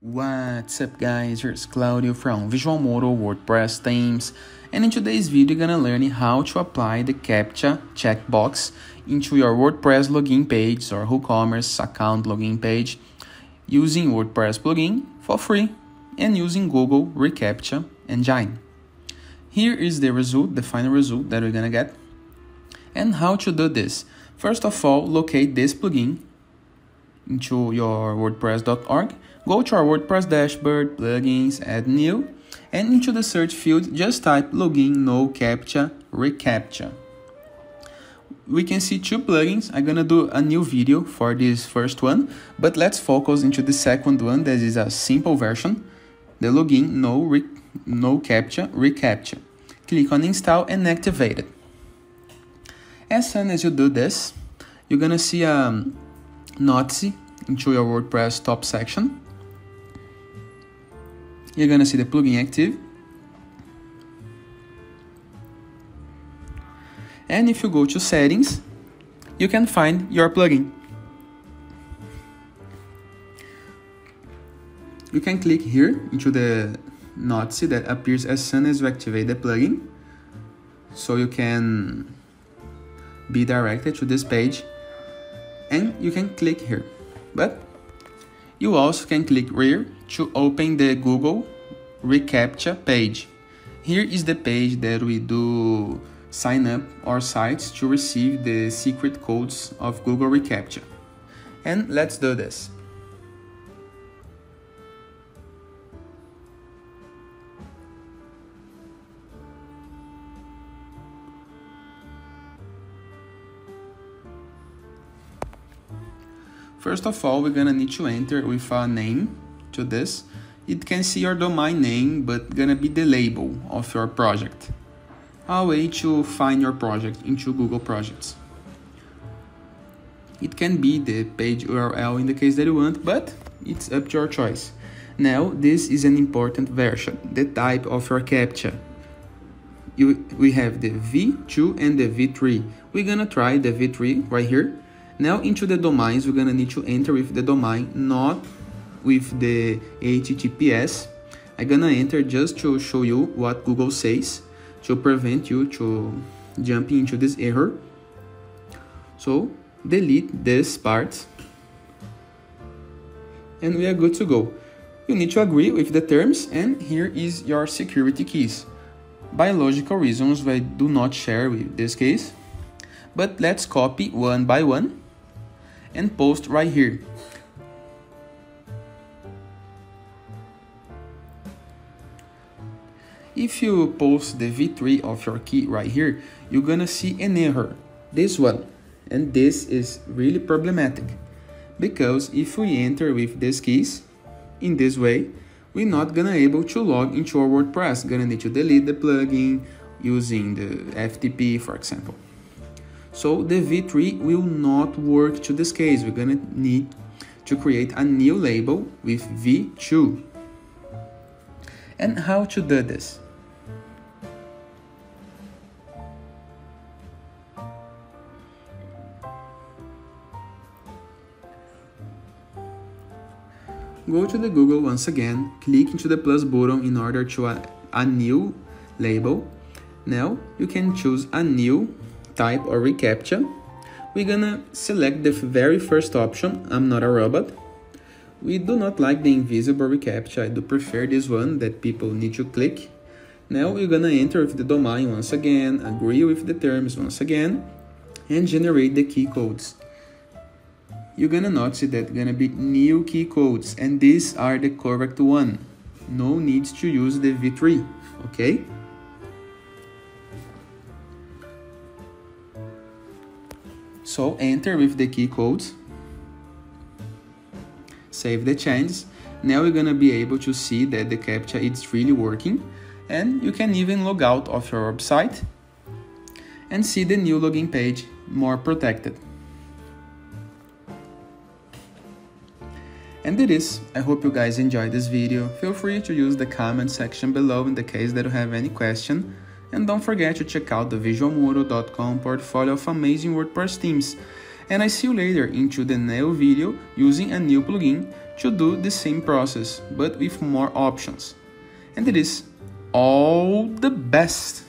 What's up guys, here's Claudio from Visual Modo WordPress themes, and in today's video you're gonna learn how to apply the CAPTCHA checkbox into your WordPress login page or WooCommerce account login page using WordPress plugin for free and using Google ReCaptcha engine. Here is the result, the final result that we're gonna get. And how to do this? First of all, locate this plugin into your WordPress.org. Go to our WordPress dashboard, plugins, add new, and into the search field, just type Google No Captcha ReCaptcha. We can see two plugins. I'm gonna do a new video for this first one, but let's focus into the second one. That is a simple version, the Google No Captcha ReCaptcha. Click on install and activate it. As soon as you do this, you're gonna see a notice into your WordPress top section. You're gonna see the plugin active. And if you go to settings, you can find your plugin. You can click here into the notice that appears as soon as you activate the plugin. So you can be directed to this page and you can click here. But you also can click here to open the Google ReCaptcha page. Here is the page that we do sign up our sites to receive the secret codes of Google ReCaptcha. And let's do this. First of all, we're gonna need to enter with a name to this. It can see your domain name, but gonna be the label of your project. A way to find your project into Google Projects. It can be the page URL in the case that you want, but it's up to your choice. Now, this is an important version, the type of your CAPTCHA. We have the V2 and the V3. We're gonna try the V3 right here. Now into the domains, we're gonna need to enter with the domain, not with the HTTPS. I'm gonna enter just to show you what Google says, to prevent you to jump into this error. So delete this part and we are good to go. You need to agree with the terms, and here is your security keys. Biological reasons I do not share with this case, but let's copy one by one and post right here. If you post the V3 of your key right here, you're gonna see an error, this one, and this is really problematic because if we enter with these keys in this way, we're not gonna able to log into our WordPress. Gonna need to delete the plugin using the FTP, for example. So the V3 will not work to this case. We're gonna need to create a new label with V2. And how to do this? Go to the Google once again, click into the plus button in order to add a new label. Now you can choose a new type or ReCaptcha. We're gonna select the very first option, I'm not a robot. We do not like the invisible ReCaptcha, I do prefer this one that people need to click. Now we're gonna enter with the domain once again, agree with the terms once again, and generate the key codes. You're gonna notice that gonna be new key codes, and these are the correct one. No need to use the V3, okay? So enter with the key codes, save the changes. Now we're gonna be able to see that the CAPTCHA is really working, and you can even log out of your website and see the new login page more protected. And it is. I hope you guys enjoyed this video. Feel free to use the comment section below in the case that you have any question. And don't forget to check out the visualmodo.com portfolio of amazing WordPress themes. And I see you later into the new video using a new plugin to do the same process, but with more options. And it is all the best!